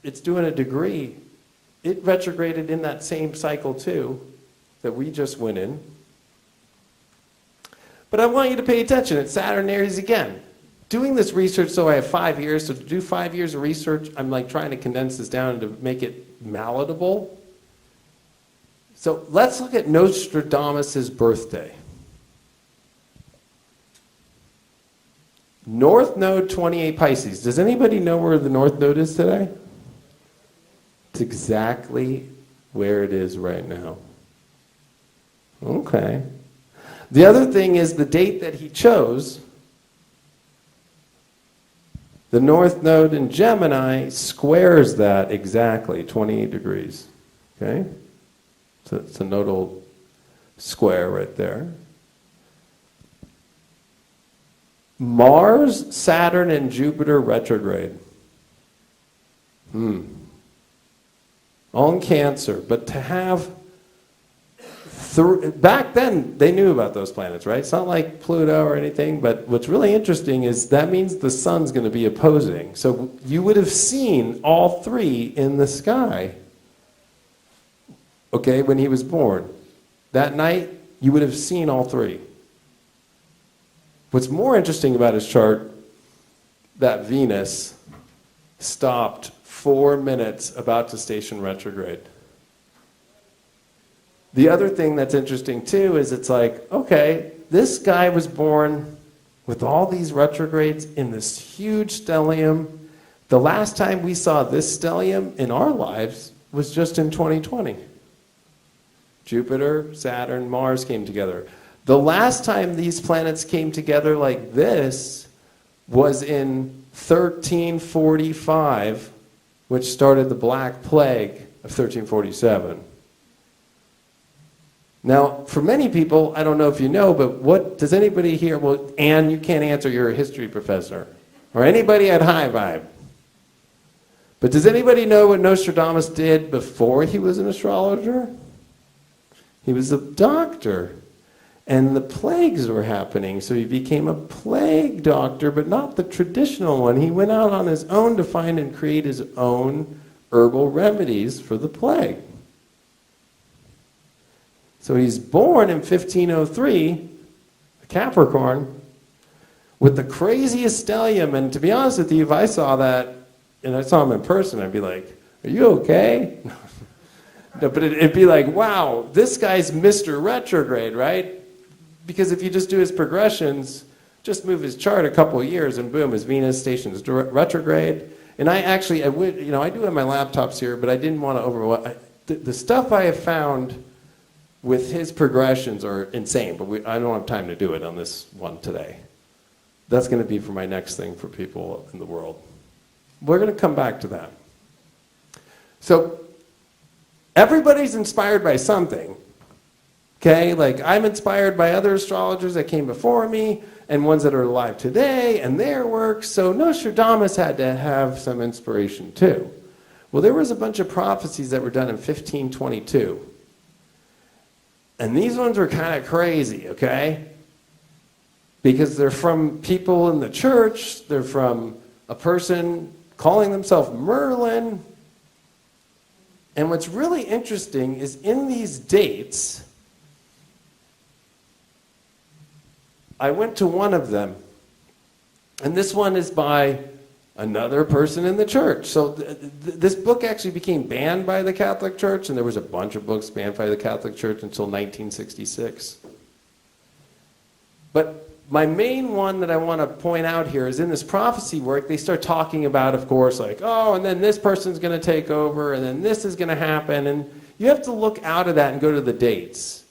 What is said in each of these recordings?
It's doing a degree. It retrograded in that same cycle too that we just went in. But I want you to pay attention. It's Saturn Aries again. Doing this research, so I have 5 years. So to do 5 years of research, I'm like trying to condense this down to make it palatable. So let's look at Nostradamus' birthday. North Node 28 Pisces. Does anybody know where the North Node is today? It's exactly where it is right now. Okay. The other thing is the date that he chose. The North Node in Gemini squares that exactly, 28 degrees. Okay? So it's a nodal square right there. Mars, Saturn, and Jupiter retrograde. All in Cancer. But to have... back then, they knew about those planets, right? It's not like Pluto or anything, but what's really interesting is that means the sun's going to be opposing. So you would have seen all three in the sky, okay, when he was born. That night, you would have seen all three. What's more interesting about his chart, that Venus stopped 4 minutes about to station retrograde. The other thing that's interesting too is it's like, okay, this guy was born with all these retrogrades in this huge stellium. The last time we saw this stellium in our lives was just in 2020. Jupiter, Saturn, Mars came together. The last time these planets came together like this was in 1345, which started the Black Plague of 1347. Now, for many people, I don't know if you know, but what does anybody here, well, Anne, you can't answer, you're a history professor, or anybody at High Vibe. But does anybody know what Nostradamus did before he was an astrologer? He was a doctor, and the plagues were happening, so he became a plague doctor, but not the traditional one. He went out on his own to find and create his own herbal remedies for the plague. So he's born in 1503, a Capricorn, with the craziest stellium. And to be honest with you, if I saw that, and I saw him in person, I'd be like, are you okay? No, but it'd be like, wow, this guy's Mr. Retrograde, right? Because if you just do his progressions, just move his chart a couple of years, and boom, his Venus stations retrograde. And I would, I do have my laptops here, but I didn't want to overwhelm. The stuff I have found with his progressions are insane, but I don't have time to do it on this one today. That's going to be for my next thing for people in the world. We're going to come back to that. So everybody's inspired by something. Okay, like I'm inspired by other astrologers that came before me and ones that are alive today and their work. So Nostradamus had to have some inspiration too. Well, there was a bunch of prophecies that were done in 1522. And these ones were kind of crazy, okay? Because they're from people in the church, they're from a person calling themselves Merlin. And what's really interesting is in these dates, I went to one of them, and this one is by another person in the church. So this book actually became banned by the Catholic Church, and there was a bunch of books banned by the Catholic Church until 1966. But my main one that I want to point out here is in this prophecy work, they start talking about, of course, like, oh, and then this person's going to take over, and then this is going to happen, and you have to look out of that and go to the dates.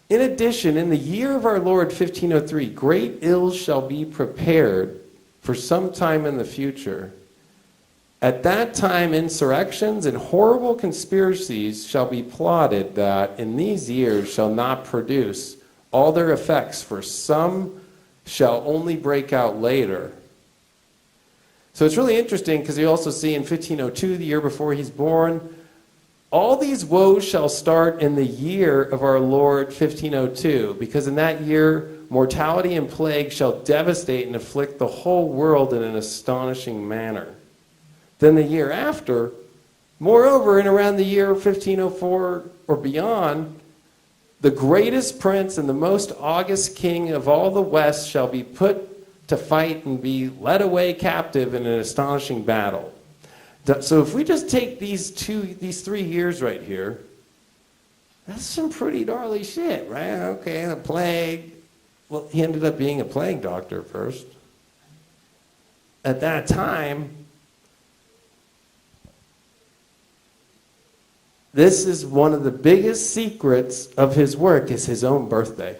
In addition, in the year of our Lord, 1503, great ills shall be prepared for some time in the future. At that time, insurrections and horrible conspiracies shall be plotted that in these years shall not produce all their effects, for some shall only break out later. So it's really interesting because you also see in 1502, the year before he's born, all these woes shall start in the year of our Lord, 1502, because in that year, mortality and plague shall devastate and afflict the whole world in an astonishing manner. than the year after. Moreover, in around the year 1504 or beyond, the greatest prince and the most august king of all the West shall be put to fight and be led away captive in an astonishing battle. So if we just take these 3 years right here, that's some pretty gnarly shit, right? Okay, the plague. Well, he ended up being a plague doctor first. At that time, this is one of the biggest secrets of his work is his own birthday,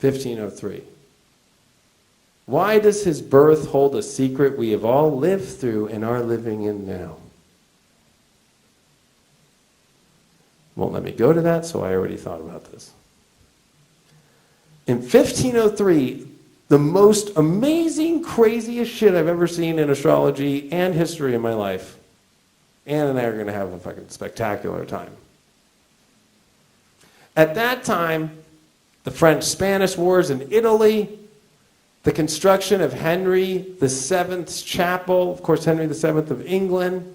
1503. Why does his birth hold a secret we have all lived through and are living in now? Won't let me go to that, so I already thought about this. In 1503, the most amazing, craziest shit I've ever seen in astrology and history in my life. Ann and I are going to have a fucking spectacular time. At that time, the French-Spanish Wars in Italy, the construction of Henry VII's chapel, of course, Henry VII of England.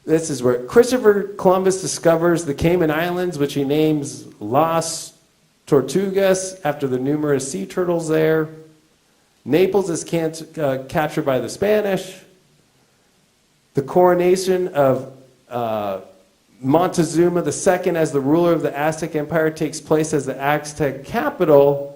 This is where Christopher Columbus discovers the Cayman Islands, which he names Las Tortugas after the numerous sea turtles there. Naples is captured by the Spanish. The coronation of Montezuma II as the ruler of the Aztec Empire takes place as the Aztec capital,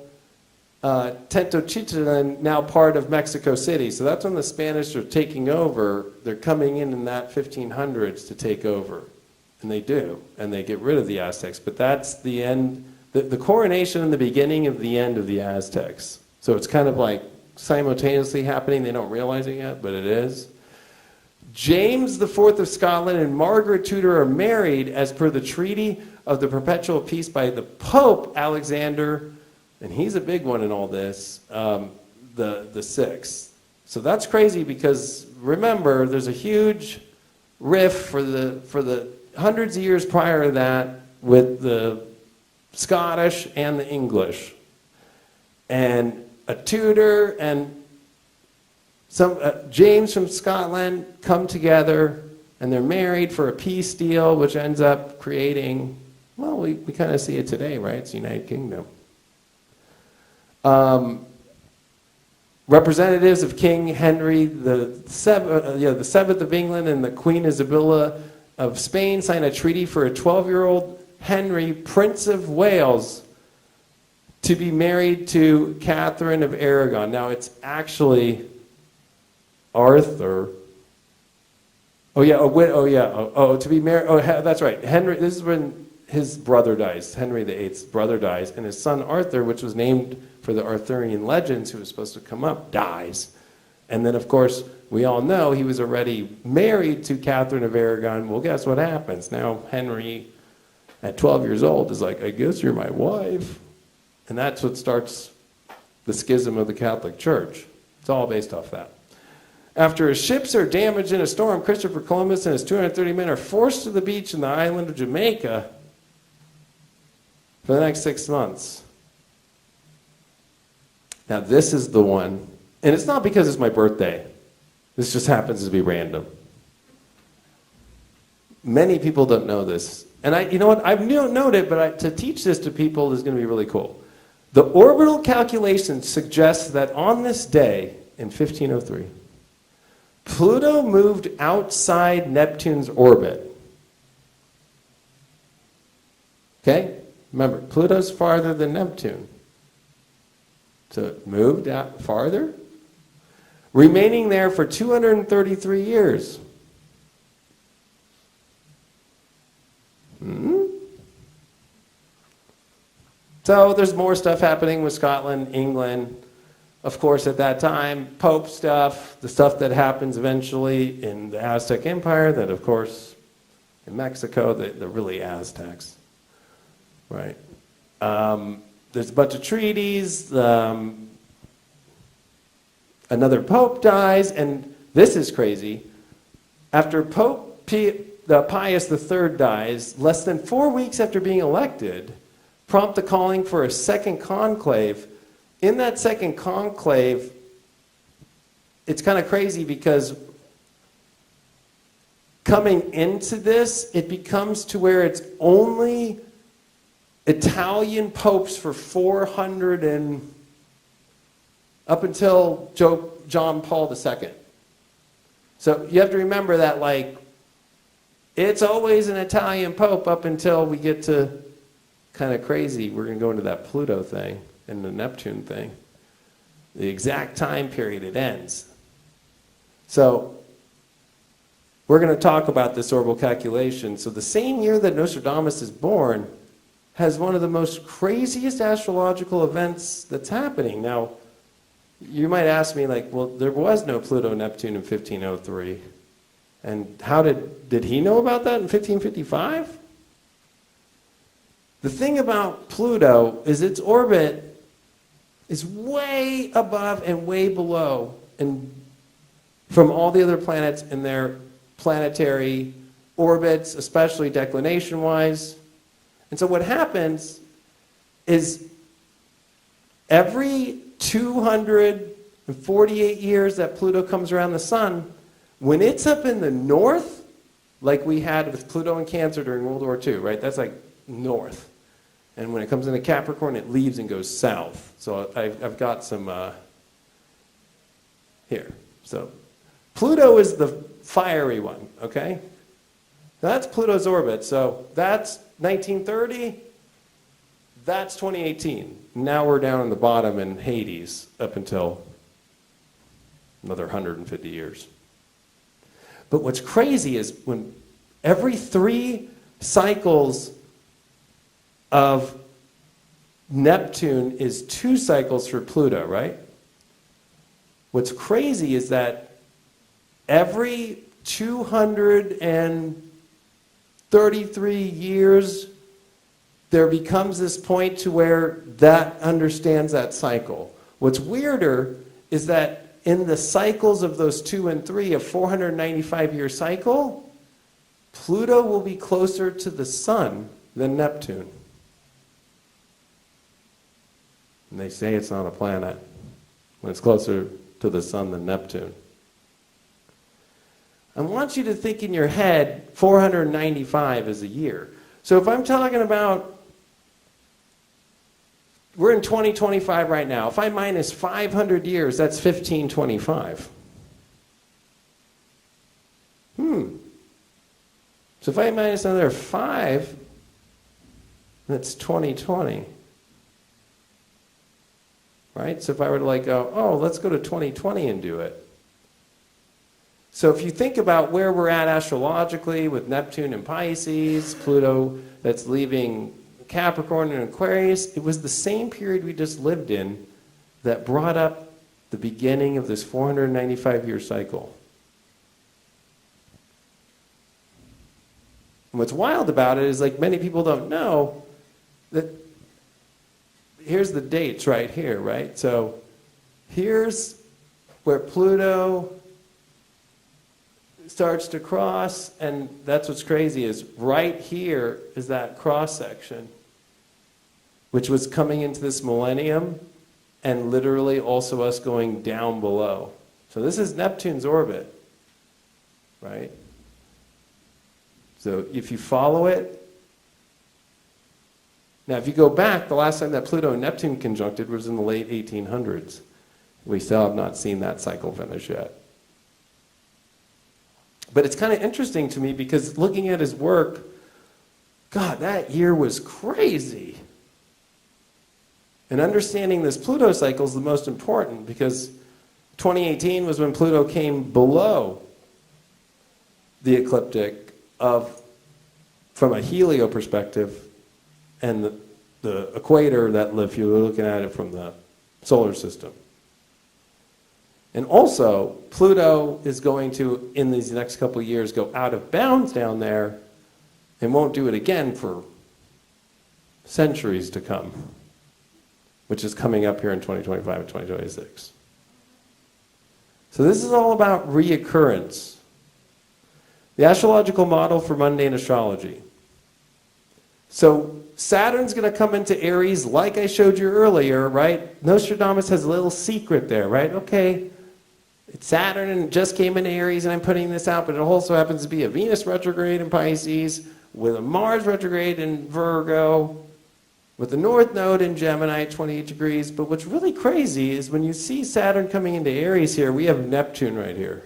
Tenochtitlan, now part of Mexico City. So that's when the Spanish are taking over. They're coming in that 1500s to take over. And they do. And they get rid of the Aztecs. But that's the end, the coronation and the beginning of the end of the Aztecs. So it's kind of like simultaneously happening. They don't realize it yet, but it is. James IV of Scotland and Margaret Tudor are married as per the Treaty of the Perpetual Peace by the Pope Alexander, and he's a big one in all this, the sixth. So that's crazy because remember, there's a huge rift for the hundreds of years prior to that with the Scottish and the English, and a Tudor and some James from Scotland come together, and they're married for a peace deal, which ends up creating, well, we kind of see it today, right? It's the United Kingdom. Representatives of King Henry the Seventh of England and the Queen Isabella of Spain signed a treaty for a 12-year-old Henry, Prince of Wales, to be married to Catherine of Aragon. Now, it's actually Arthur. To be married. That's right. Henry. This is when his brother dies. Henry VIII's brother dies, and his son Arthur, which was named for the Arthurian legends, who was supposed to come up, dies. And then, of course, we all know he was already married to Catherine of Aragon. Well, guess what happens? Now Henry, at 12 years old, is like, I guess you're my wife. And that's what starts the schism of the Catholic Church. It's all based off that. After his ships are damaged in a storm, Christopher Columbus and his 230 men are forced to the beach in the island of Jamaica for the next 6 months. Now this is the one, and it's not because it's my birthday. This just happens to be random. Many people don't know this. And you know what? I don't know it, but to teach this to people is going to be really cool. The orbital calculation suggests that on this day, in 1503, Pluto moved outside Neptune's orbit. Okay? Remember, Pluto's farther than Neptune. So it moved out farther, remaining there for 233 years. So there's more stuff happening with Scotland, England. Of course, at that time, Pope stuff, the stuff that happens eventually in the Aztec Empire, that of course, in Mexico, the really Aztecs, right? There's a bunch of treaties, another Pope dies, and this is crazy. After Pope Pius III dies, less than 4 weeks after being elected, prompt the calling for a second conclave. In that second conclave, it's kind of crazy because coming into this, it becomes to where it's only Italian popes for 400 and up until John Paul II. So you have to remember that, like, it's always an Italian pope up until we get to kind of crazy. We're going to go into that Pluto thing and the Neptune thing. The exact time period it ends. So we're going to talk about this orbital calculation. So the same year that Nostradamus is born has one of the most craziest astrological events that's happening. Now, you might ask me, like, well, there was no Pluto-Neptune in 1503. And how did he know about that in 1555? The thing about Pluto is its orbit is way above and way below and from all the other planets in their planetary orbits, especially declination-wise. And so what happens is every 248 years that Pluto comes around the sun, when it's up in the north, like we had with Pluto in Cancer during World War II, right? That's like north. And when it comes into Capricorn, it leaves and goes south. So I've got some here. So Pluto is the fiery one, okay? That's Pluto's orbit. So that's 1930. That's 2018. Now we're down in the bottom in Hades up until another 150 years. But what's crazy is when every 3 cycles of Neptune is 2 cycles for Pluto, right? What's crazy is that every 233 years, there becomes this point to where that understands that cycle. What's weirder is that in the cycles of those 2 and 3, a 495-year cycle, Pluto will be closer to the sun than Neptune. And they say it's not a planet when it's closer to the sun than Neptune. I want you to think in your head 495 is a year. So if I'm talking about, we're in 2025 right now. If I minus 500 years, that's 1525. So if I minus another 5, that's 2020. Right? So if I were to like go, oh, let's go to 2020 and do it. So if you think about where we're at astrologically with Neptune and Pisces, Pluto that's leaving Capricorn and Aquarius, it was the same period we just lived in that brought up the beginning of this 495-year cycle. And what's wild about it is, like, many people don't know that here's the dates right here, right? So here's where Pluto starts to cross, and that's what's crazy is right here is that cross section, which was coming into this millennium, and literally also us going down below. So this is Neptune's orbit, right? So if you follow it, now if you go back, the last time that Pluto and Neptune conjuncted was in the late 1800s. We still have not seen that cycle finish yet. But it's kind of interesting to me because looking at his work, God, that year was crazy. And understanding this Pluto cycle is the most important because 2018 was when Pluto came below the ecliptic from a helio perspective and the equator that if you were looking at it from the solar system. And also, Pluto is going to, in these next couple of years, go out of bounds down there and won't do it again for centuries to come, which is coming up here in 2025 and 2026. So this is all about reoccurrence. The astrological model for mundane astrology. So Saturn's going to come into Aries like I showed you earlier, right? Nostradamus has a little secret there, right? Okay, it's Saturn and it just came into Aries and I'm putting this out, but it also happens to be a Venus retrograde in Pisces with a Mars retrograde in Virgo with the North Node in Gemini at 28 degrees. But what's really crazy is when you see Saturn coming into Aries here, we have Neptune right here.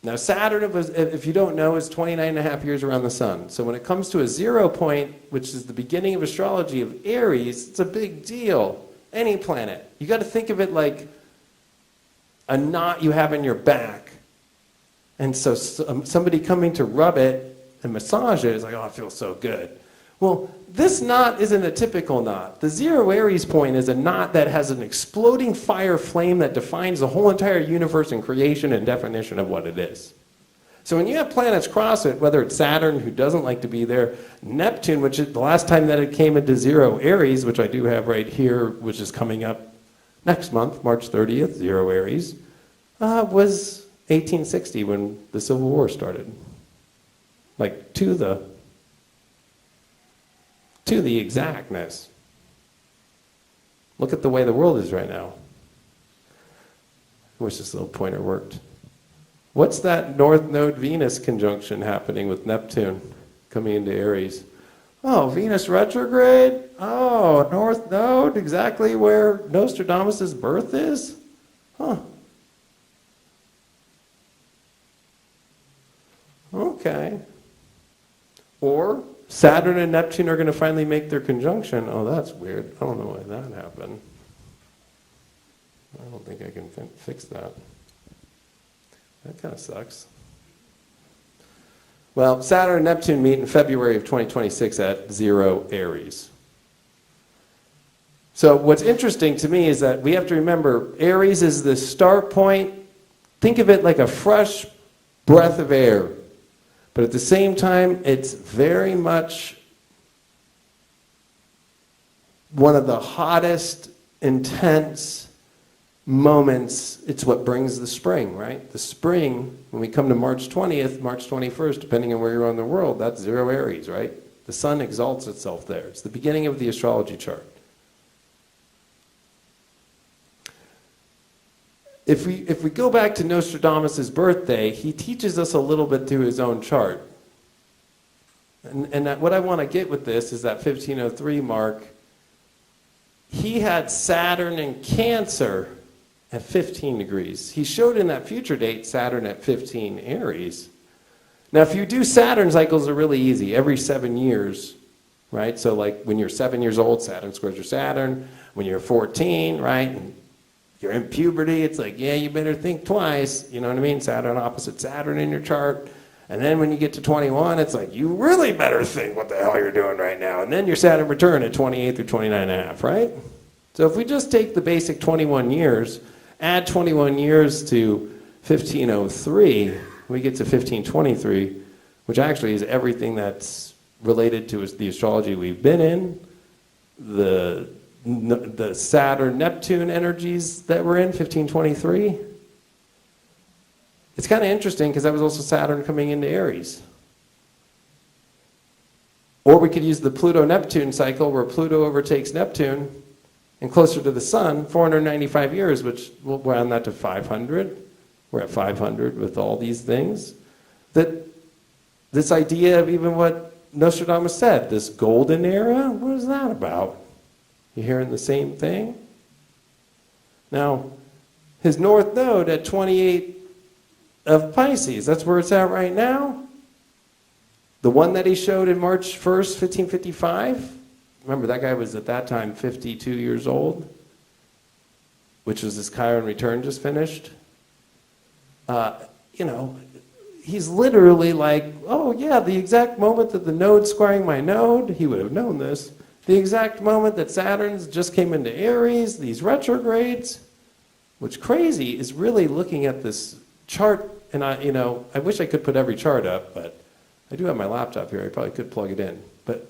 Now Saturn, if you don't know, is 29.5 years around the sun. So when it comes to a 0 point, which is the beginning of astrology of Aries, it's a big deal. Any planet. You got to think of it like a knot you have in your back. And so somebody coming to rub it and massage it is like, oh, it feels so good. Well, this knot isn't a typical knot. The 0 Aries point is a knot that has an exploding fire flame that defines the whole entire universe and creation and definition of what it is. So when you have planets cross it, whether it's Saturn, who doesn't like to be there, Neptune, which is the last time that it came into 0 Aries, which I do have right here, which is coming up next month, March 30th, 0 Aries, was 1860 when the Civil War started. Like to the exactness. Look at the way the world is right now. I wish this little pointer worked. What's that North Node Venus conjunction happening with Neptune coming into Aries? Oh, Venus retrograde? Oh, North Node, exactly where Nostradamus' birth is? Huh. Okay. Or Saturn and Neptune are going to finally make their conjunction. Oh, that's weird. I don't know why that happened. I don't think I can fix that. That kind of sucks. Well, Saturn and Neptune meet in February of 2026 at 0 Aries. So what's interesting to me is that we have to remember Aries is the start point. Think of it like a fresh breath of air. But at the same time, it's very much one of the hottest, intense moments. It's what brings the spring, right? The spring, when we come to March 20th, March 21st, depending on where you're on the world, that's 0 Aries, right? The sun exalts itself there. It's the beginning of the astrology chart. If we go back to Nostradamus' birthday, he teaches us a little bit through his own chart. And what I want to get with this is that 1503 mark. He had Saturn in Cancer at 15 degrees. He showed in that future date Saturn at 15 Aries. Now, if you do Saturn cycles, are really easy. Every 7 years, right? So like when you're 7 years old, Saturn squares your Saturn. When you're 14, right? And you're in puberty, it's like, yeah, you better think twice. You know what I mean? Saturn opposite Saturn in your chart. And then when you get to 21, it's like, you really better think what the hell you're doing right now. And then your Saturn return at 28 through 29 and a half, right? So if we just take the basic 21 years, add 21 years to 1503, we get to 1523, which actually is everything that's related to the astrology we've been in, the Saturn-Neptune energies that we're in, 1523. It's kind of interesting because that was also Saturn coming into Aries. Or we could use the Pluto-Neptune cycle where Pluto overtakes Neptune and closer to the sun, 495 years, which we'll round that to 500. We're at 500 with all these things. That this idea of even what Nostradamus said, this golden era, what is that about? You hearing the same thing? Now, his North Node at 28 of Pisces, that's where it's at right now. The one that he showed in March 1st, 1555, remember that guy was at that time 52 years old, which was his Chiron return just finished. You know, he's literally like, oh yeah, the exact moment that the node's squaring my node, he would have known this. The exact moment that Saturn's just came into Aries, these retrogrades. What's crazy is really looking at this chart, and I wish I could put every chart up, but I do have my laptop here. I probably could plug it in. But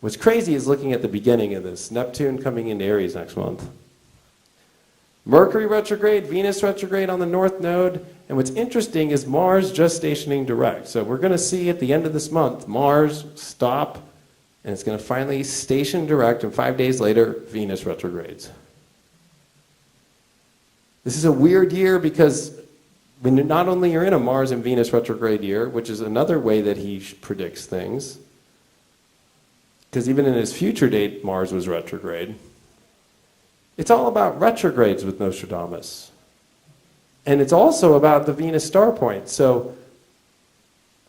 what's crazy is looking at the beginning of this. Neptune coming into Aries next month. Mercury retrograde, Venus retrograde on the North Node, and what's interesting is Mars just stationing direct. So we're going to see at the end of this month, Mars stop, and it's going to finally station direct, and 5 days later, Venus retrogrades. This is a weird year because when not only you're in a Mars and Venus retrograde year, which is another way that he predicts things, because even in his future date, Mars was retrograde. It's all about retrogrades with Nostradamus. And it's also about the Venus star point. So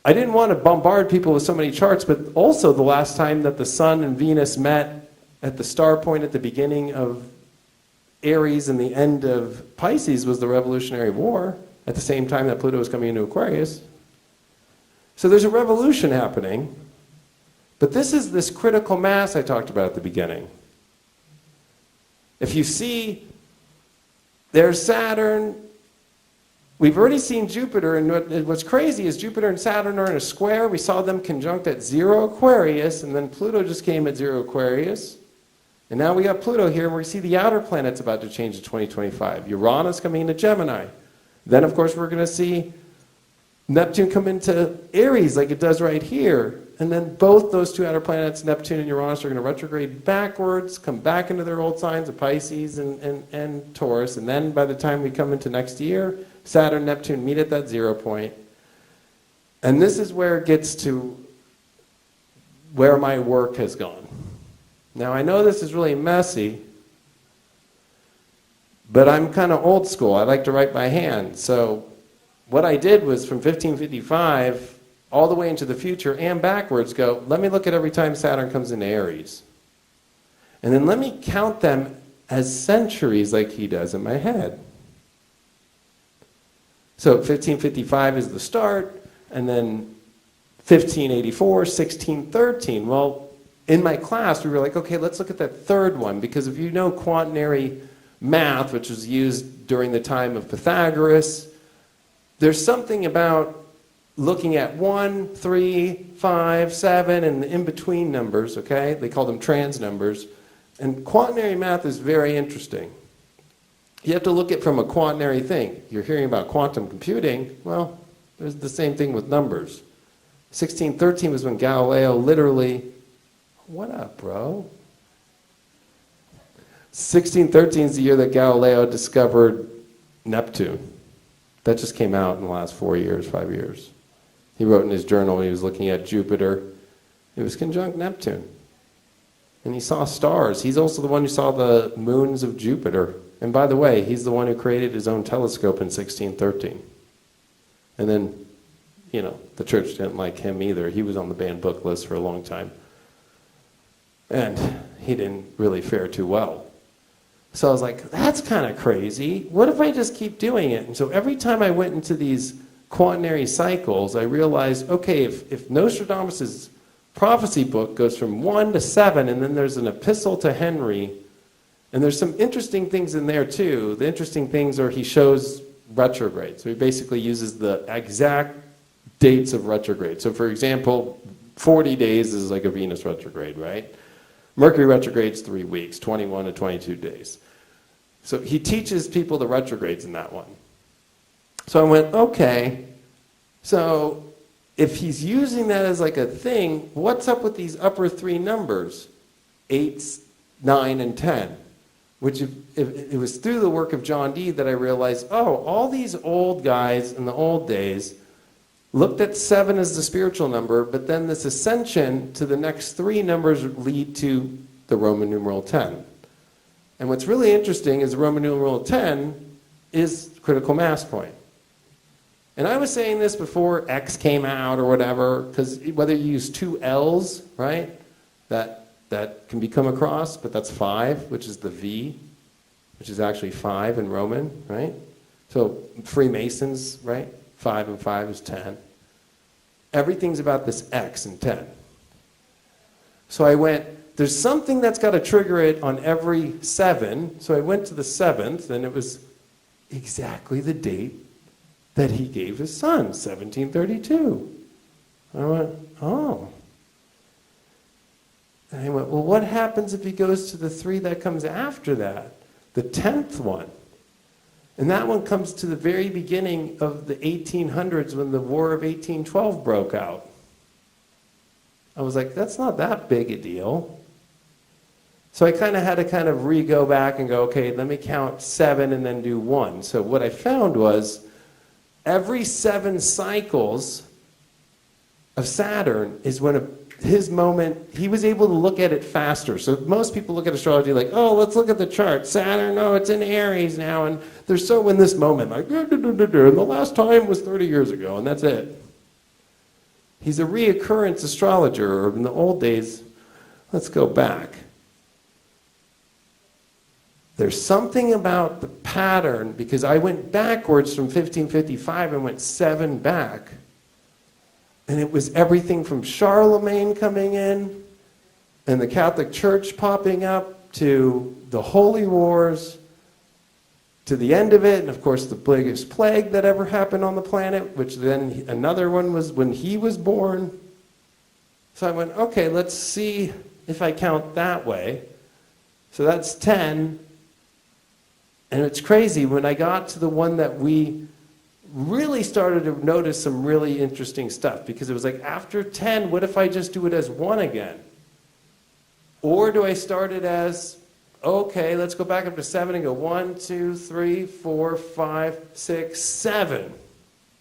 I didn't want to bombard people with so many charts, but also the last time that the Sun and Venus met at the star point at the beginning of Aries and the end of Pisces was the Revolutionary War, at the same time that Pluto was coming into Aquarius. So there's a revolution happening, but this is this critical mass I talked about at the beginning. If you see, there's Saturn. We've already seen Jupiter, and what's crazy is Jupiter and Saturn are in a square. We saw them conjunct at 0 Aquarius, and then Pluto just came at 0 Aquarius. And now we got Pluto here, and we see the outer planets about to change to 2025. Uranus coming into Gemini. Then, of course, we're going to see Neptune come into Aries like it does right here. And then both those two outer planets, Neptune and Uranus, are going to retrograde backwards, come back into their old signs of Pisces and Taurus. And then by the time we come into next year, Saturn and Neptune meet at that 0 point. And this is where it gets to where my work has gone. Now, I know this is really messy, but I'm kind of old school. I like to write by hand. So what I did was from 1555 all the way into the future and backwards go, let me look at every time Saturn comes into Aries. And then let me count them as centuries like he does in my head. So 1555 is the start, and then 1584, 1613. Well, in my class, we were like, okay, let's look at that third one, because if you know quaternary math, which was used during the time of Pythagoras, there's something about looking at 1, 3, 5, 7, and the in-between numbers, okay? They call them trans numbers. And quaternary math is very interesting. You have to look at it from a quaternary thing. You're hearing about quantum computing. Well, there's the same thing with numbers. 1613 was when Galileo literally... What up, bro? 1613 is the year that Galileo discovered Neptune. That just came out in the last 4 years, 5 years. He wrote in his journal, he was looking at Jupiter. It was conjunct Neptune. And he saw stars. He's also the one who saw the moons of Jupiter. And by the way, he's the one who created his own telescope in 1613. And then, you know, the church didn't like him either. He was on the banned book list for a long time. And he didn't really fare too well. So I was like, that's kind of crazy. What if I just keep doing it? And so every time I went into these quaternary cycles, I realized, okay, if Nostradamus' prophecy book goes from 1 to 7, and then there's an epistle to Henry, and there's some interesting things in there too. The interesting things are he shows retrograde. So he basically uses the exact dates of retrograde. So for example, 40 days is like a Venus retrograde, right? Mercury retrograde's 3 weeks, 21 to 22 days. So he teaches people the retrogrades in that one. So I went, okay, so if he's using that as like a thing, what's up with these upper 3 numbers? 8, 9, and 10. Which if it was through the work of John Dee that I realized, oh, all these old guys in the old days looked at 7 as the spiritual number, but then this ascension to the next 3 numbers lead to the Roman numeral 10. And what's really interesting is the Roman numeral 10 is critical mass point. And I was saying this before X came out or whatever, because whether you use 2 L's, right, that can be come across, but that's 5, which is the V, which is actually 5 in Roman, right? So Freemasons, right? 5 and 5 is 10. Everything's about this X and 10. So I went, there's something that's got to trigger it on every 7. So I went to the 7th, and it was exactly the date that he gave his son, 1732. I went, oh. And I went, well, what happens if he goes to the 3 that comes after that? The 10th one. And that one comes to the very beginning of the 1800s when the War of 1812 broke out. I was like, that's not that big a deal. So I kind of had to go back and go, okay, let me count 7 and then do 1. So what I found was every 7 cycles of Saturn is when his moment, he was able to look at it faster. So most people look at astrology like, oh, let's look at the chart. Saturn, oh, it's in Aries now, and they're so in this moment, like, and the last time was 30 years ago, and that's it. He's a reoccurrence astrologer, or in the old days, let's go back. There's something about the pattern, because I went backwards from 1555 and went 7 back. And it was everything from Charlemagne coming in, and the Catholic Church popping up, to the Holy Wars, to the end of it, and of course the biggest plague that ever happened on the planet, which then another one was when he was born. So I went, okay, let's see if I count that way. So that's 10. And it's crazy, when I got to the one that we really started to notice some really interesting stuff, because it was like, after 10, what if I just do it as 1 again? Or do I start it as, okay, let's go back up to 7 and go 1, 2, 3, 4, 5, 6, 7.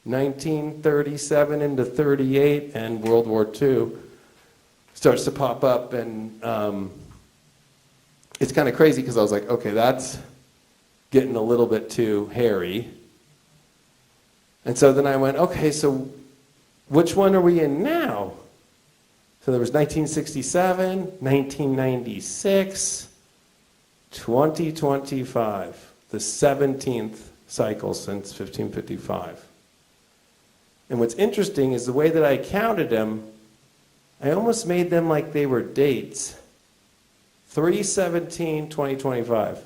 1937 into 38, and World War II starts to pop up, and it's kind of crazy, because I was like, okay, that's getting a little bit too hairy. And so then I went, okay, so which one are we in now? So there was 1967, 1996, 2025, the 17th cycle since 1555. And what's interesting is the way that I counted them, I almost made them like they were dates. 3/17/2025.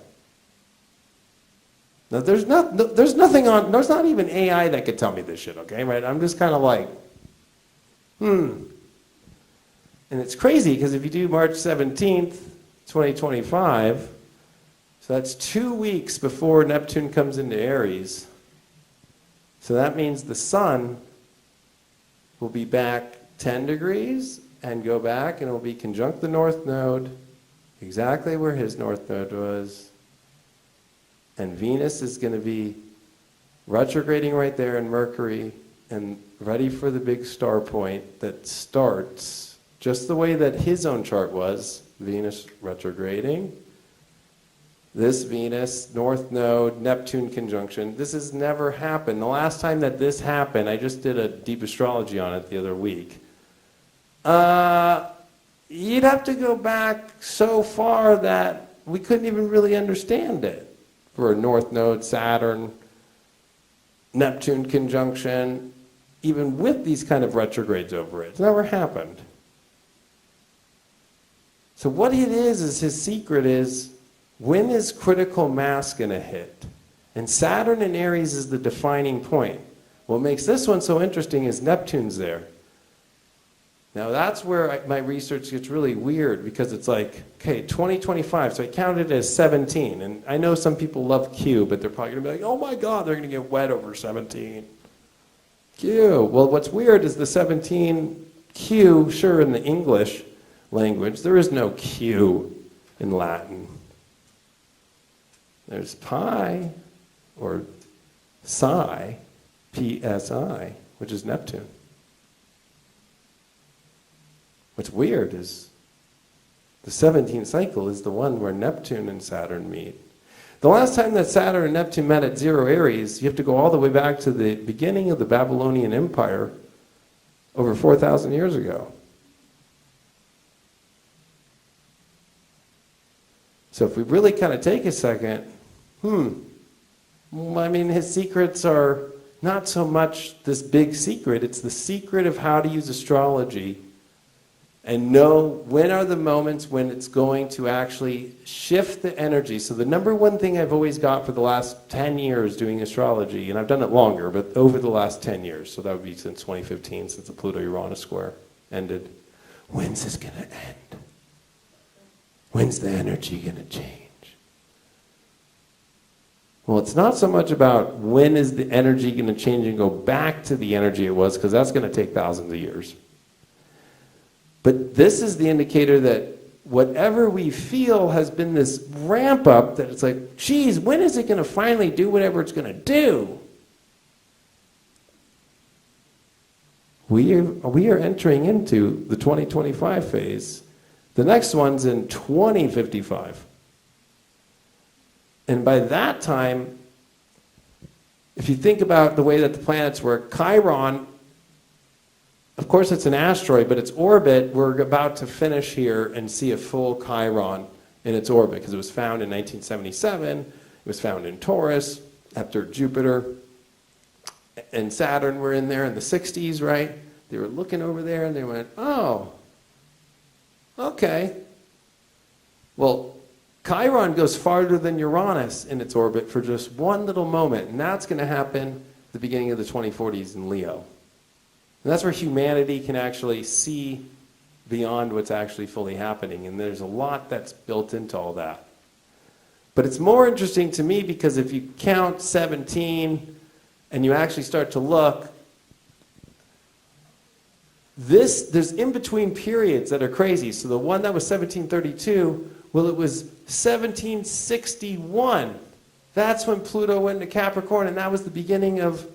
Now there's not even AI that could tell me this shit, okay, right? I'm just kind of like, And it's crazy, because if you do March 17th, 2025, so that's 2 weeks before Neptune comes into Aries. So that means the sun will be back 10 degrees and go back, and it will be conjunct the North Node, exactly where his North Node was. And Venus is going to be retrograding right there in Mercury and ready for the big star point that starts just the way that his own chart was, Venus retrograding. This Venus, North Node, Neptune conjunction. This has never happened. The last time that this happened, I just did a deep astrology on it the other week. You'd have to go back so far that we couldn't even really understand it. For a North Node, Saturn, Neptune conjunction, even with these kind of retrogrades over it. It's never happened. So what it is his secret is, when is critical mass going to hit? And Saturn in Aries is the defining point. What makes this one so interesting is Neptune's there. Now that's where my research gets really weird, because it's like, okay, 2025, so I counted it as 17, and I know some people love Q, but they're probably going to be like, oh my God, they're going to get wet over 17. Q. Well, what's weird is the 17 Q, sure, in the English language, there is no Q in Latin. There's pi, or psi, Psi, which is Neptune. What's weird is the 17th cycle is the one where Neptune and Saturn meet. The last time that Saturn and Neptune met at 0 Aries, you have to go all the way back to the beginning of the Babylonian Empire over 4,000 years ago. So if we really kind of take a second, I mean, his secrets are not so much this big secret, it's the secret of how to use astrology and know when are the moments when it's going to actually shift the energy. So the number one thing I've always got for the last 10 years doing astrology, and I've done it longer, but over the last 10 years, so that would be since 2015, since the Pluto-Uranus square ended. When's this going to end? When's the energy going to change? Well, it's not so much about when is the energy going to change and go back to the energy it was, because that's going to take thousands of years. But this is the indicator that whatever we feel has been this ramp up that it's like, geez, when is it going to finally do whatever it's going to do? We are entering into the 2025 phase. The next one's in 2055. And by that time, if you think about the way that the planets work, Chiron, of course it's an asteroid, but its orbit, we're about to finish here and see a full Chiron in its orbit, because it was found in 1977, it was found in Taurus, after Jupiter and Saturn were in there in the 60s, right? They were looking over there and they went, oh, okay. Well, Chiron goes farther than Uranus in its orbit for just one little moment, and that's going to happen at the beginning of the 2040s in Leo. And that's where humanity can actually see beyond what's actually fully happening, and there's a lot that's built into all that. But it's more interesting to me because if you count 17 and you actually start to look, there's in-between periods that are crazy. So the one that was 1732, well, it was 1761. That's when Pluto went into Capricorn, and that was the beginning of,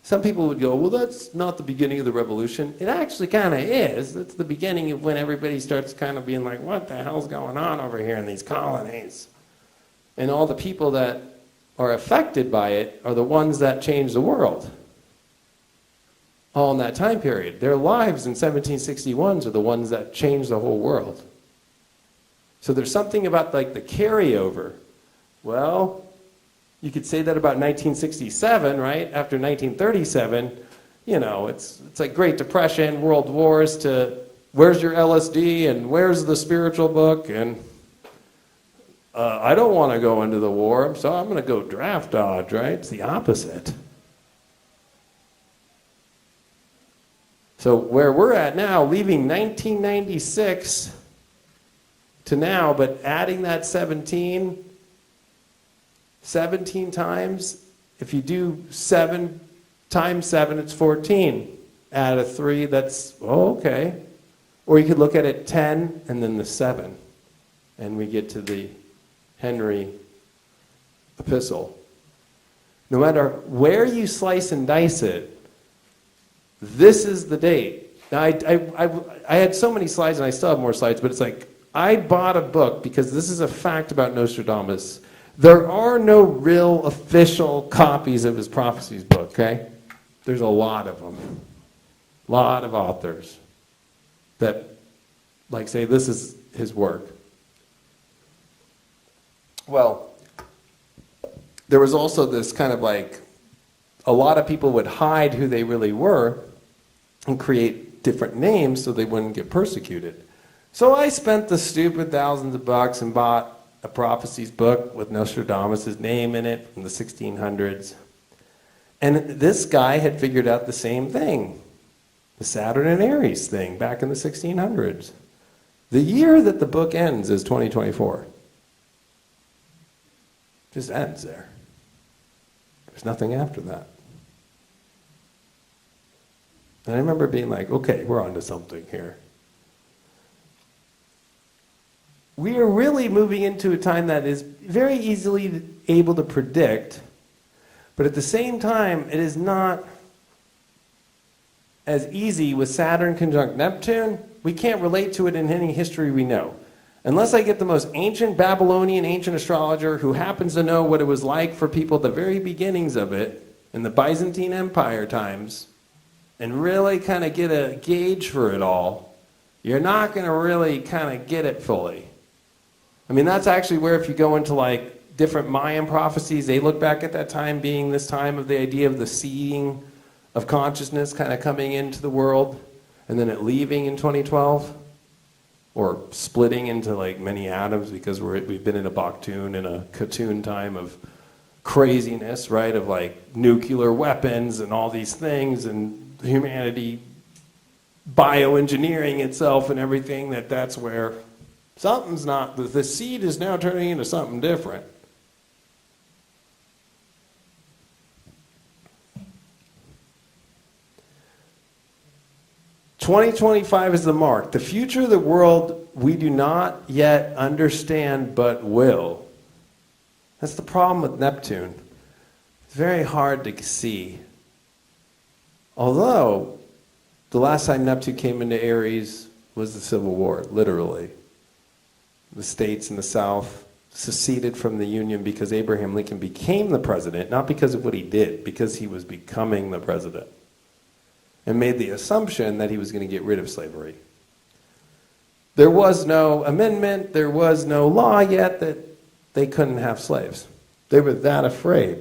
some people would go, well, that's not the beginning of the revolution. It actually kind of is. It's the beginning of when everybody starts kind of being like, what the hell's going on over here in these colonies? And all the people that are affected by it are the ones that change the world. All in that time period. Their lives in 1761s are the ones that change the whole world. So there's something about like the carryover. Well, you could say that about 1967, right? After 1937, you know, it's like Great Depression, World Wars, to where's your LSD and where's the spiritual book, and I don't want to go into the war, so I'm going to go draft dodge, right? It's the opposite. So where we're at now, leaving 1996 to now, but adding that 17 times, if you do 7 times 7, it's 14. Add a 3, that's, oh, okay. Or you could look at it 10 and then the 7. And we get to the Henry epistle. No matter where you slice and dice it, this is the date. Now, I had so many slides, and I still have more slides, but it's like, I bought a book because this is a fact about Nostradamus. There are no real official copies of his prophecies book, okay? There's a lot of them. A lot of authors that, like, say this is his work. Well, there was also this kind of like, a lot of people would hide who they really were and create different names so they wouldn't get persecuted. So I spent the stupid thousands of bucks and bought a prophecies book with Nostradamus' name in it from the 1600s. And this guy had figured out the same thing, the Saturn and Aries thing back in the 1600s. The year that the book ends is 2024. Just ends there. There's nothing after that. And I remember being like, okay, we're onto something here. We are really moving into a time that is very easily able to predict, but at the same time, it is not as easy with Saturn conjunct Neptune. We can't relate to it in any history we know. Unless I get the most ancient Babylonian ancient astrologer who happens to know what it was like for people at the very beginnings of it, in the Byzantine Empire times, and really kind of get a gauge for it all, you're not going to really kind of get it fully. I mean, that's actually where if you go into like different Mayan prophecies, they look back at that time being this time of the idea of the seeding of consciousness kind of coming into the world and then it leaving in 2012 or splitting into like many atoms because we've been in a Baktun and a Katun time of craziness, right, of like nuclear weapons and all these things and humanity bioengineering itself and everything, that's where something's not, the seed is now turning into something different. 2025 is the mark. The future of the world we do not yet understand but will. That's the problem with Neptune. It's very hard to see. Although, the last time Neptune came into Aries was the Civil War, literally. The states in the South seceded from the Union because Abraham Lincoln became the president, not because of what he did, because he was becoming the president, and made the assumption that he was going to get rid of slavery. There was no amendment, there was no law yet that they couldn't have slaves. They were that afraid.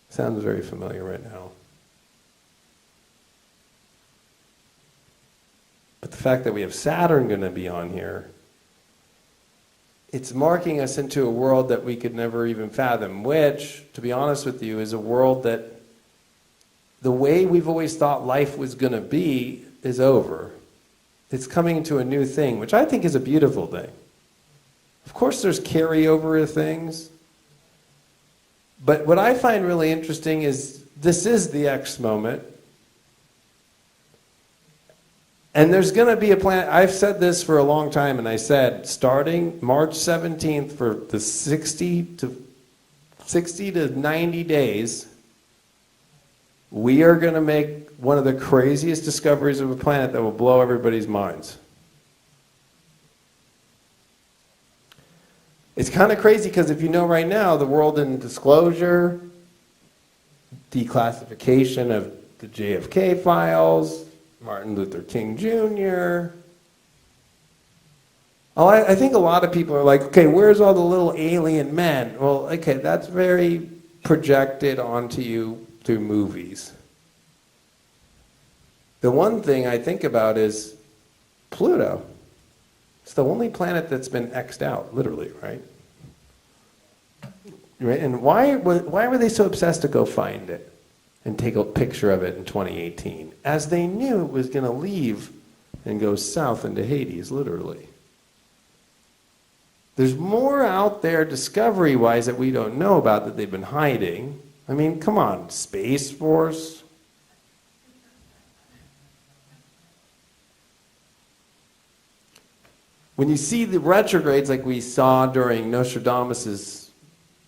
Sounds very familiar right now. But the fact that we have Saturn going to be on here, it's marking us into a world that we could never even fathom, which, to be honest with you, is a world that the way we've always thought life was going to be is over. It's coming into a new thing, which I think is a beautiful thing. Of course, there's carryover of things. But what I find really interesting is this is the X moment. And there's going to be a planet. I've said this for a long time, and I said starting March 17th for the 60 to 90 days, we are going to make one of the craziest discoveries of a planet that will blow everybody's minds. It's kind of crazy because if you know right now, the world in disclosure, declassification of the JFK files, Martin Luther King Jr. I think a lot of people are like, okay, where's all the little alien men? Well, okay, that's very projected onto you through movies. The one thing I think about is Pluto. It's the only planet that's been X'd out, literally, right? Right? And why were they so obsessed to go find it and take a picture of it in 2018, as they knew it was going to leave and go south into Hades, literally? There's more out there discovery-wise that we don't know about that they've been hiding. I mean, come on, Space Force. When you see the retrogrades like we saw during Nostradamus's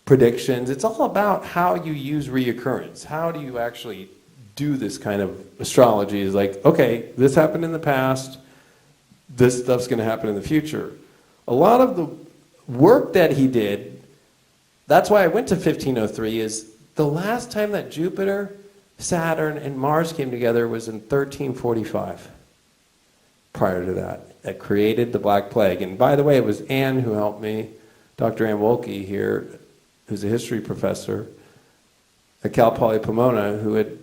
predictions, it's all about how you use reoccurrence. How do you actually do this kind of astrology? Is like, okay, this happened in the past, this stuff's going to happen in the future. A lot of the work that he did, that's why I went to 1503, is the last time that Jupiter, Saturn, and Mars came together was in 1345. Prior to that created the Black Plague. And by the way, it was Anne who helped me, Dr. Ann Wolke here, who's a history professor at Cal Poly Pomona, who had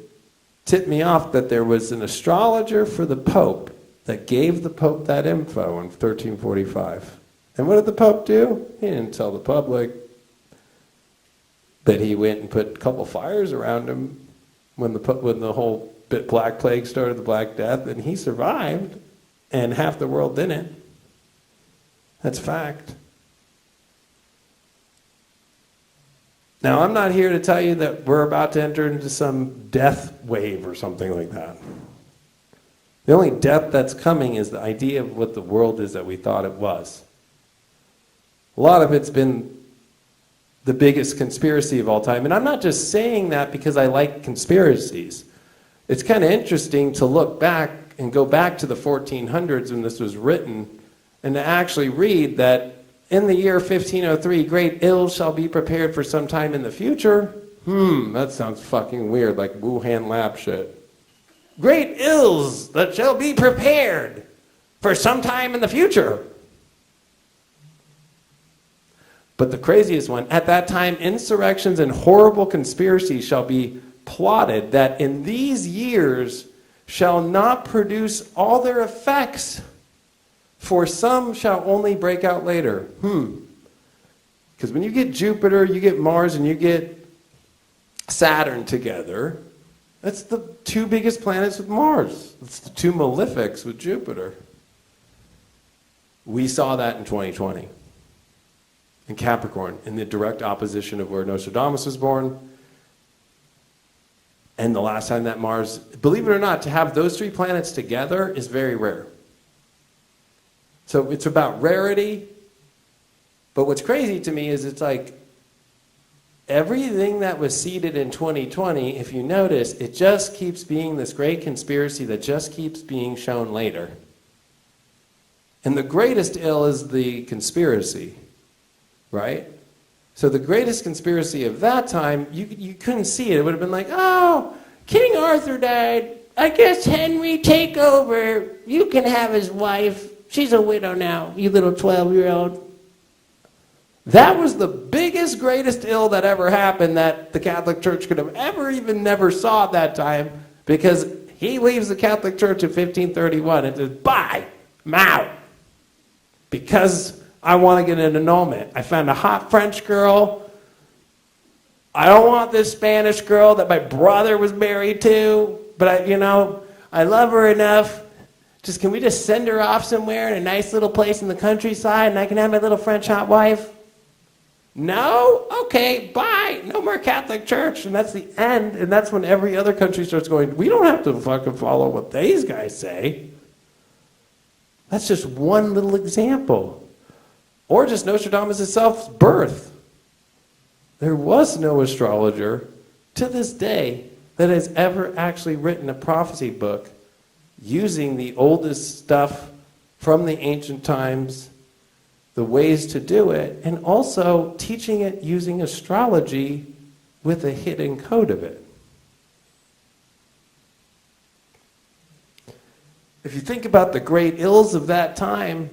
tipped me off that there was an astrologer for the Pope that gave the Pope that info in 1345. And what did the Pope do? He didn't tell the public, but he went and put a couple fires around him when the whole Black Plague started, the Black Death, and he survived, and half the world didn't. That's fact. Now, I'm not here to tell you that we're about to enter into some death wave or something like that. The only death that's coming is the idea of what the world is that we thought it was. A lot of it's been the biggest conspiracy of all time. And I'm not just saying that because I like conspiracies. It's kind of interesting to look back and go back to the 1400s when this was written and to actually read that in the year 1503, great ills shall be prepared for some time in the future. That sounds fucking weird, like Wuhan lab shit. Great ills that shall be prepared for some time in the future. But the craziest one, at that time, insurrections and horrible conspiracies shall be plotted, that in these years shall not produce all their effects, for some shall only break out later. Because when you get Jupiter, you get Mars, and you get Saturn together, that's the two biggest planets with Mars. It's the two malefics with Jupiter. We saw that in 2020. In Capricorn, in the direct opposition of where Nostradamus was born. And the last time that Mars, believe it or not, to have those three planets together is very rare. So it's about rarity. But what's crazy to me is it's like everything that was seeded in 2020, if you notice, it just keeps being this great conspiracy that just keeps being shown later. And the greatest ill is the conspiracy, right? So the greatest conspiracy of that time, you couldn't see it. It would have been like, oh, King Arthur died. I guess Henry, take over. You can have his wife. She's a widow now, you little 12-year-old. That was the biggest, greatest ill that ever happened that the Catholic Church could have ever even never saw at that time, because he leaves the Catholic Church in 1531 and says, bye, I'm out. Because I want to get an annulment. I found a hot French girl. I don't want this Spanish girl that my brother was married to, but I love her enough. Can we just send her off somewhere in a nice little place in the countryside and I can have my little French hot wife? No? Okay, bye. No more Catholic Church. And that's the end. And that's when every other country starts going, we don't have to fucking follow what these guys say. That's just one little example. Or just Nostradamus' self's birth. There was no astrologer to this day that has ever actually written a prophecy book using the oldest stuff from the ancient times, the ways to do it, and also teaching it using astrology with a hidden code of it. If you think about the great ills of that time,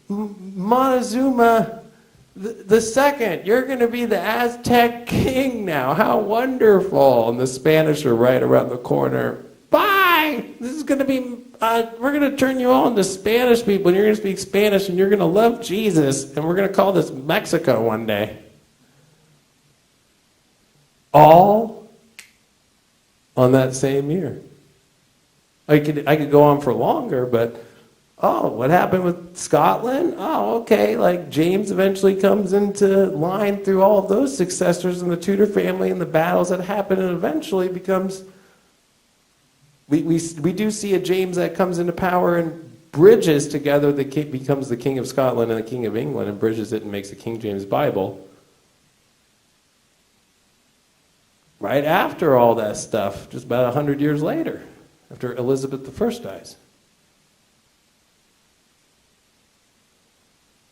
Montezuma the second, you're going to be the Aztec king now. How wonderful. And the Spanish are right around the corner. Bye! This is going to be, we're going to turn you all into Spanish people, and you're going to speak Spanish, and you're going to love Jesus, and we're going to call this Mexico one day. All on that same year. I could go on for longer, but what happened with Scotland? Okay, like James eventually comes into line through all of those successors in the Tudor family and the battles that happen, and eventually becomes, we do see a James that comes into power and bridges together, becomes the King of Scotland and the King of England, and bridges it and makes the King James Bible. Right after all that stuff, just about 100 years later, after Elizabeth I dies.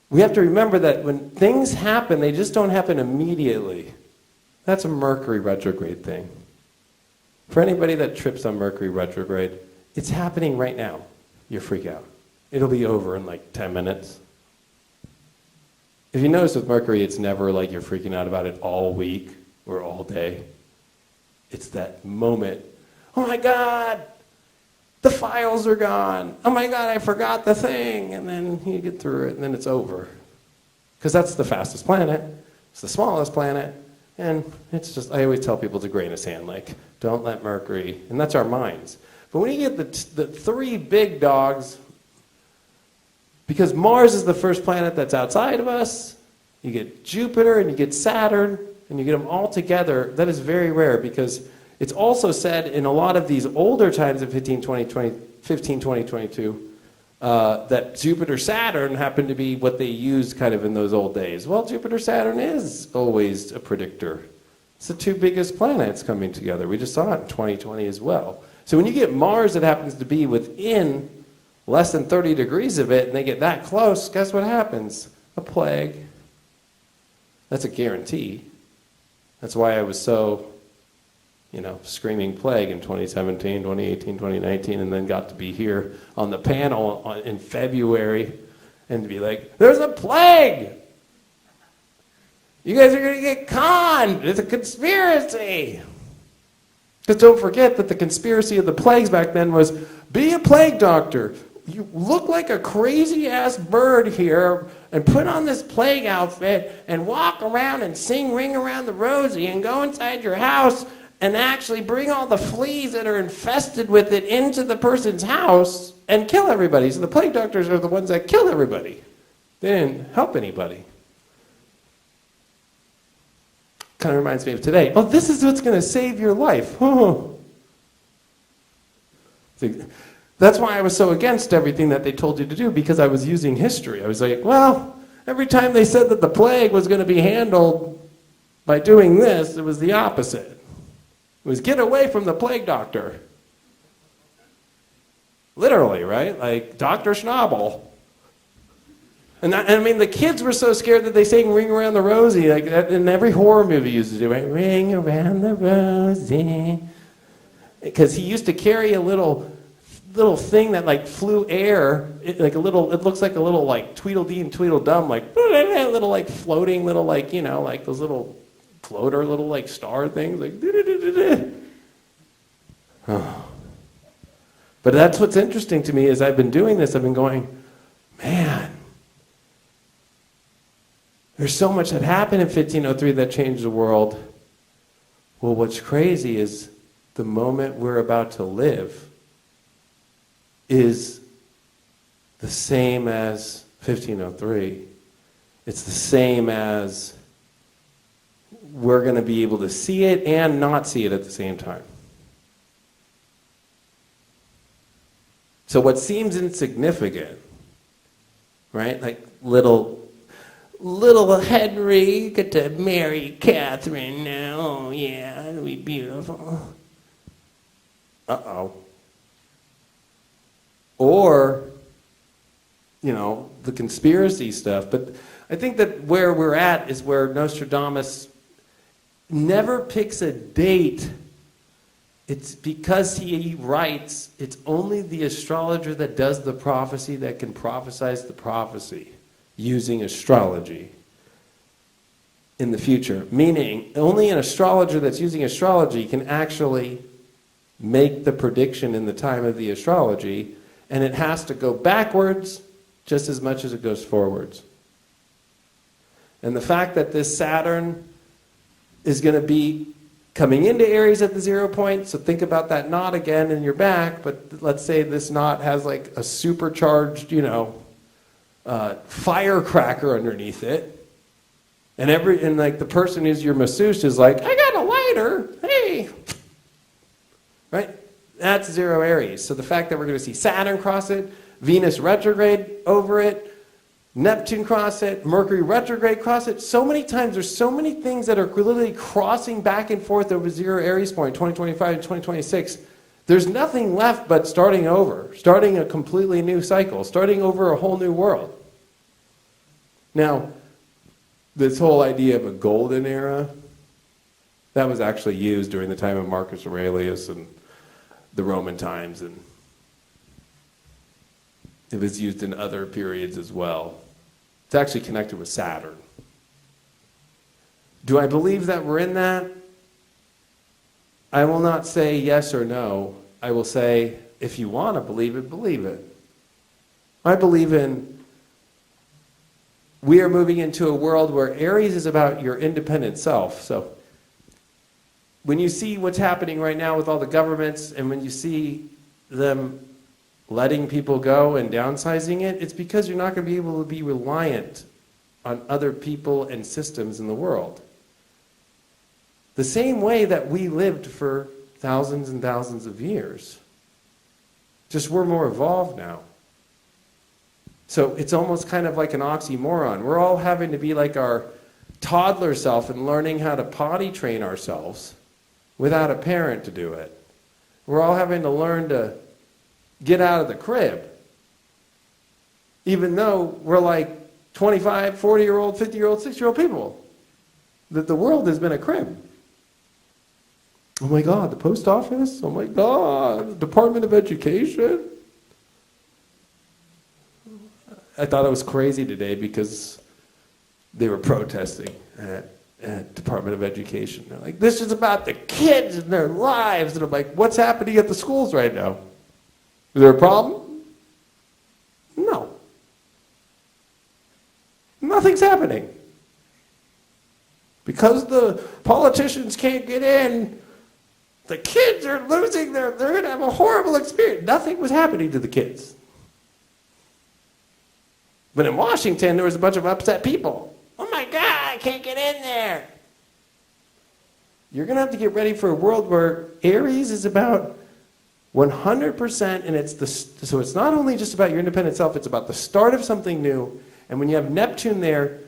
We have to remember that when things happen, they just don't happen immediately. That's a Mercury retrograde thing. For anybody that trips on Mercury retrograde, it's happening right now. You freak out. It'll be over in like 10 minutes. If you notice with Mercury, it's never like you're freaking out about it all week or all day. It's that moment. Oh my God, the files are gone. Oh my God, I forgot the thing. And then you get through it, and then it's over. Because that's the fastest planet. It's the smallest planet. And it's just, I always tell people it's a grain of sand. Like, don't let Mercury, and that's our minds. But when you get the three big dogs, because Mars is the first planet that's outside of us, you get Jupiter and you get Saturn, and you get them all together. That is very rare, because it's also said in a lot of these older times of 15, 20, 22, that Jupiter-Saturn happened to be what they used kind of in those old days. Well, Jupiter-Saturn is always a predictor. It's the two biggest planets coming together. We just saw it in 2020 as well. So when you get Mars that happens to be within less than 30 degrees of it, and they get that close, guess what happens? A plague. That's a guarantee. That's why I was so, screaming plague in 2017, 2018, 2019, and then got to be here on the panel in February and to be like, there's a plague! You guys are going to get conned! It's a conspiracy! Because don't forget that the conspiracy of the plagues back then was, be a plague doctor. You look like a crazy-ass bird here and put on this plague outfit and walk around and sing Ring Around the Rosie and go inside your house and actually bring all the fleas that are infested with it into the person's house and kill everybody. So the plague doctors are the ones that kill everybody. They didn't help anybody. Kind of reminds me of today. Oh, this is what's going to save your life. Oh. That's why I was so against everything that they told you to do, because I was using history. I was like, well, every time they said that the plague was going to be handled by doing this, it was the opposite. It was get away from the plague doctor. Literally, right? Like Dr. Schnabel. And I mean, the kids were so scared that they sang Ring Around the Rosie. Like, in every horror movie used to do it. Ring around the Rosie. Because he used to carry a little thing that like flew air. It looks like a little like Tweedledee and Tweedledum, like little like floating little like, you know, like those little floater little like star things. Like, oh. But that's what's interesting to me is I've been doing this. I've been going, man, there's so much that happened in 1503 that changed the world. Well, what's crazy is the moment we're about to live is the same as 1503. It's the same as we're going to be able to see it and not see it at the same time. So what seems insignificant, right? Like little Henry get to marry Catherine now. Oh, yeah, it'll be beautiful. Uh-oh. Or, you know, the conspiracy stuff. But I think that where we're at is where Nostradamus never picks a date. It's because he writes, it's only the astrologer that does the prophecy that can prophesize the prophecy using astrology in the future. Meaning, only an astrologer that's using astrology can actually make the prediction in the time of the astrology, and it has to go backwards just as much as it goes forwards. And the fact that this Saturn is going to be coming into Aries at the 0 point, so think about that knot again in your back, but let's say this knot has like a supercharged, you know, firecracker underneath it, and like the person who's your masseuse is like, I got a lighter, hey, right? That's 0 Aries. So the fact that we're going to see Saturn cross it, Venus retrograde over it, Neptune cross it, Mercury retrograde cross it, so many times, there's so many things that are literally crossing back and forth over 0 Aries point, 2025 and 2026. There's nothing left but starting over, starting a completely new cycle, starting over a whole new world. Now, this whole idea of a golden era, that was actually used during the time of Marcus Aurelius and the Roman times, and it was used in other periods as well. It's actually connected with Saturn. Do I believe that we're in that? I will not say yes or no. I will say, if you want to believe it, believe it. I believe we are moving into a world where Aries is about your independent self. So when you see what's happening right now with all the governments, and when you see them letting people go and downsizing it, it's because you're not going to be able to be reliant on other people and systems in the world. The same way that we lived for thousands and thousands of years. Just we're more evolved now. So it's almost kind of like an oxymoron. We're all having to be like our toddler self and learning how to potty train ourselves without a parent to do it. We're all having to learn to get out of the crib, even though we're like 25, 40-year-old, 50-year-old, 60-year-old people. That the world has been a crib. Oh my God, the post office? Oh my God, the Department of Education? I thought it was crazy today because they were protesting at Department of Education. They're like, this is about the kids and their lives. And I'm like, what's happening at the schools right now? Is there a problem? No. Nothing's happening. Because the politicians can't get in, the kids are losing they're going to have a horrible experience. Nothing was happening to the kids. But in Washington, there was a bunch of upset people. Oh my God, I can't get in there. You're going to have to get ready for a world where Aries is about 100%, and so it's not only just about your independent self, it's about the start of something new. And when you have Neptune there,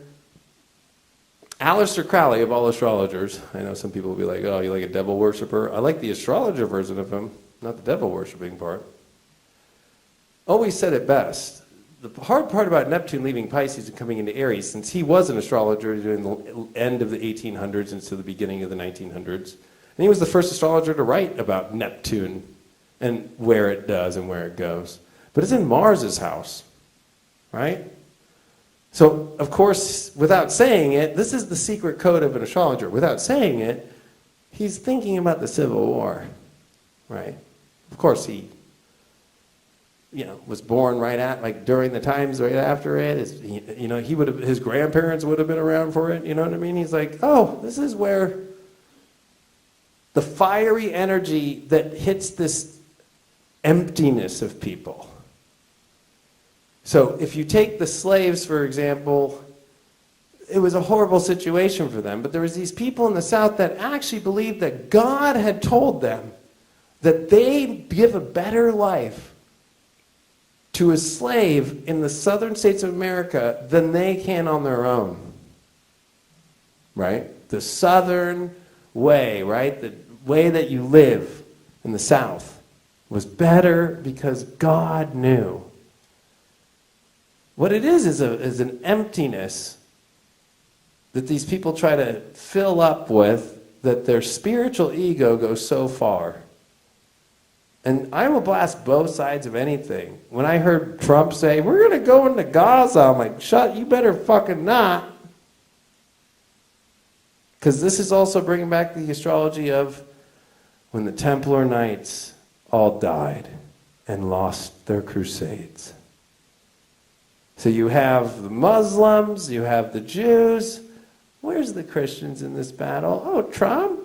Aleister Crowley, of all astrologers, I know some people will be like, oh, you like a devil worshiper? I like the astrologer version of him, not the devil worshipping part. Always said it best. The hard part about Neptune leaving Pisces and coming into Aries, since he was an astrologer during the end of the 1800s into the beginning of the 1900s, and he was the first astrologer to write about Neptune and where it does and where it goes. But it's in Mars's house, right? So, of course, without saying it, this is the secret code of an astrologer. Without saying it, he's thinking about the Civil War, right? Of course, he was born during the times right after it. His grandparents would have been around for it. You know what I mean? He's like, oh, this is where the fiery energy that hits this emptiness of people. So if you take the slaves, for example, it was a horrible situation for them, but there was these people in the South that actually believed that God had told them that they'd give a better life to a slave in the southern states of America than they can on their own. Right? The southern way, right? The way that you live in the South was better because God knew. What it is an emptiness that these people try to fill up with, that their spiritual ego goes so far. And I will blast both sides of anything. When I heard Trump say, we're going to go into Gaza, I'm like, you better fucking not. Because this is also bringing back the astrology of when the Templar Knights all died and lost their crusades. So you have the Muslims, you have the Jews. Where's the Christians in this battle? Oh, Trump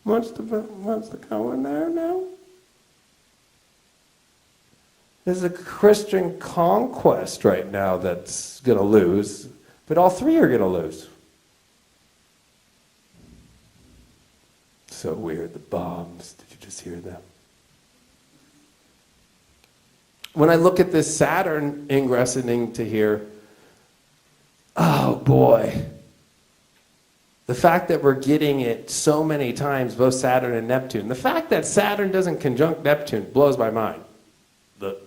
wants to go in there now? There's a Christian conquest right now that's going to lose, but all three are going to lose. So weird, the bombs. Did you just hear them? When I look at this Saturn ingress into here, oh boy. The fact that we're getting it so many times, both Saturn and Neptune. The fact that Saturn doesn't conjunct Neptune blows my mind. The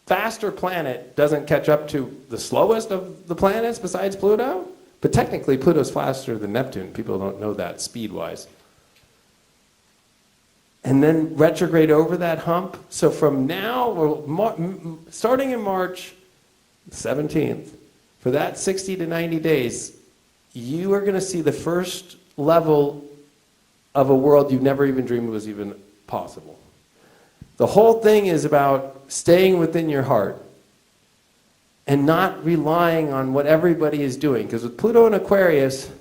faster planet doesn't catch up to the slowest of the planets besides Pluto, but technically Pluto's faster than Neptune. People don't know that speed-wise. And then retrograde over that hump. So from now, starting in March 17th, for that 60 to 90 days, you are going to see the first level of a world you never even dreamed was even possible. The whole thing is about staying within your heart and not relying on what everybody is doing. Because with Pluto and Aquarius,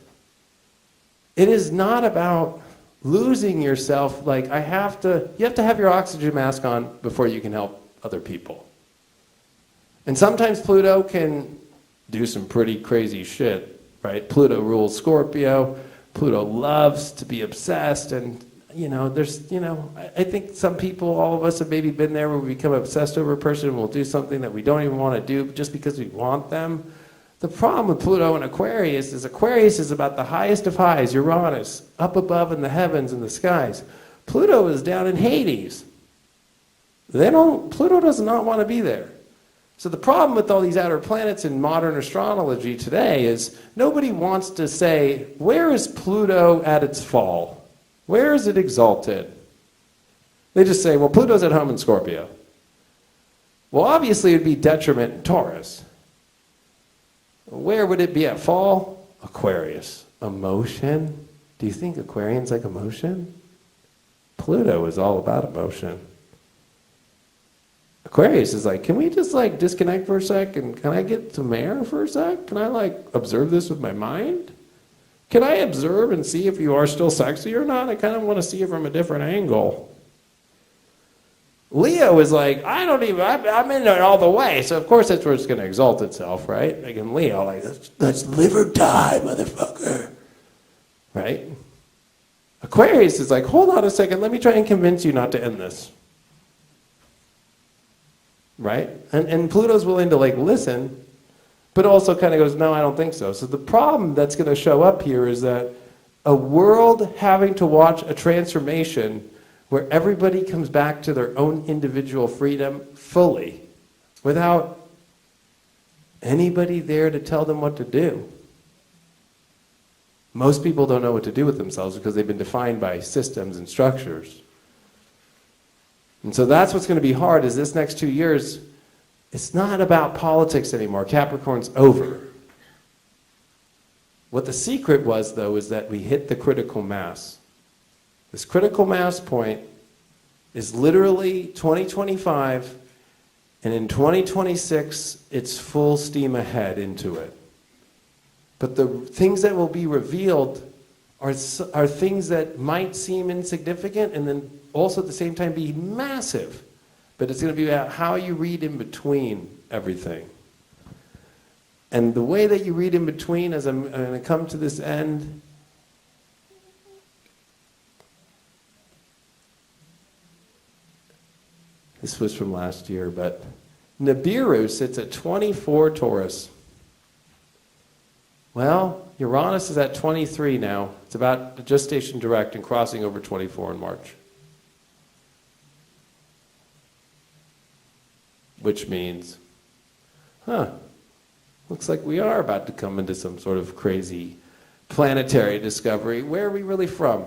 it is not about losing yourself. Like you have to have your oxygen mask on before you can help other people. And sometimes Pluto can do some pretty crazy shit, right? Pluto rules Scorpio. Pluto loves to be obsessed, and I think some people, all of us have maybe been there where we become obsessed over a person and we'll do something that we don't even want to do just because we want them. The problem with Pluto and Aquarius is about the highest of highs, Uranus, up above in the heavens and the skies. Pluto is down in Hades. Pluto does not want to be there. So the problem with all these outer planets in modern astrology today is nobody wants to say, where is Pluto at its fall? Where is it exalted? They just say, well, Pluto's at home in Scorpio. Well, obviously it would be detriment in Taurus. Where would it be at fall? Aquarius. Emotion? Do you think Aquarians like emotion? Pluto is all about emotion. Aquarius is like, can we just disconnect for a sec, and can I get some air for a sec? Can I observe this with my mind? Can I observe and see if you are still sexy or not? I kind of want to see it from a different angle. Leo is like, I'm in it all the way. So of course that's where it's going to exalt itself, right? Like in Leo, let's live or die, motherfucker. Right? Aquarius is like, hold on a second, let me try and convince you not to end this. Right? And Pluto's willing to like listen, but also kind of goes, no, I don't think so. So the problem that's going to show up here is that a world having to watch a transformation where everybody comes back to their own individual freedom fully, without anybody there to tell them what to do. Most people don't know what to do with themselves because they've been defined by systems and structures. And so that's what's going to be hard, is this next 2 years, it's not about politics anymore. Capricorn's over. What the secret was, though, is that we hit the critical mass. This critical mass point is literally 2025, and in 2026, it's full steam ahead into it. But the things that will be revealed are things that might seem insignificant and then also at the same time be massive. But it's going to be about how you read in between everything. And the way that you read in between, as I'm going to come to this end, this was from last year, but Nibiru sits at 24 Taurus. Well, Uranus is at 23 now. It's about to gestation direct and crossing over 24 in March. Which means, looks like we are about to come into some sort of crazy planetary discovery. Where are we really from?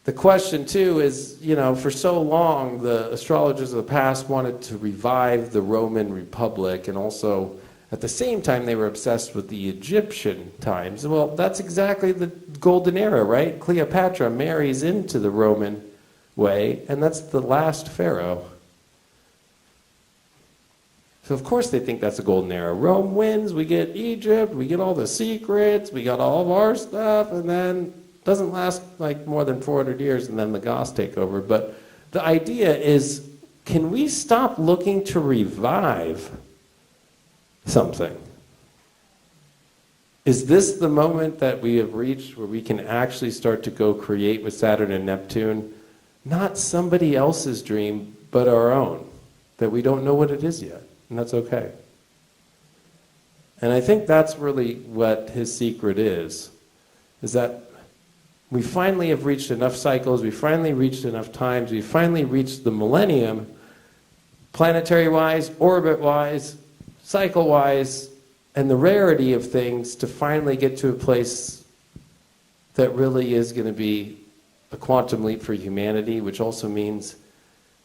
The question, too, is, for so long, the astrologers of the past wanted to revive the Roman Republic, and also, at the same time, they were obsessed with the Egyptian times. Well, that's exactly the golden era, right? Cleopatra marries into the Roman way, and that's the last pharaoh. So of course they think that's the golden era. Rome wins, we get Egypt, we get all the secrets, we got all of our stuff, and then it doesn't last like more than 400 years, and then the Goths take over. But the idea is, can we stop looking to revive something? Is this the moment that we have reached where we can actually start to go create with Saturn and Neptune, not somebody else's dream, but our own, that we don't know what it is yet? And that's okay. And I think that's really what his secret is that we finally have reached enough cycles, we finally reached enough times, we finally reached the millennium, planetary-wise, orbit-wise, cycle-wise, and the rarity of things to finally get to a place that really is going to be a quantum leap for humanity, which also means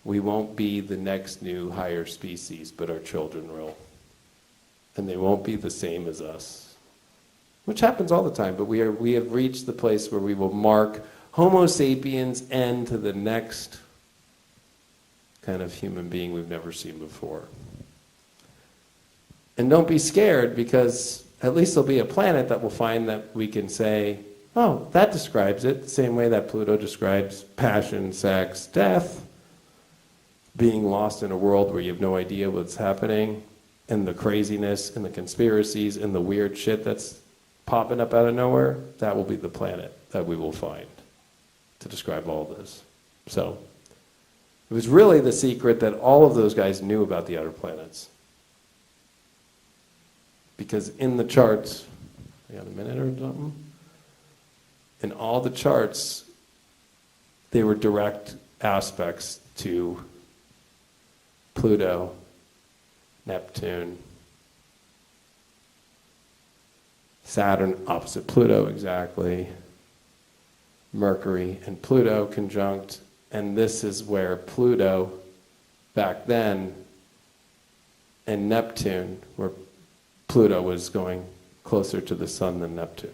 we won't be the next new higher species, but our children will. And they won't be the same as us. Which happens all the time, but we have reached the place where we will mark Homo sapiens end to the next kind of human being we've never seen before. And don't be scared, because at least there'll be a planet that will find that we can say, oh, that describes it, the same way that Pluto describes passion, sex, death, being lost in a world where you have no idea what's happening, and the craziness and the conspiracies and the weird shit that's popping up out of nowhere. That will be the planet that we will find to describe all this. So it was really the secret that all of those guys knew about the outer planets, because in the charts, I got a minute or something, in all the charts they were direct aspects to Pluto, Neptune, Saturn opposite Pluto exactly, Mercury and Pluto conjunct, and this is where Pluto back then and Neptune, where Pluto was going closer to the sun than Neptune.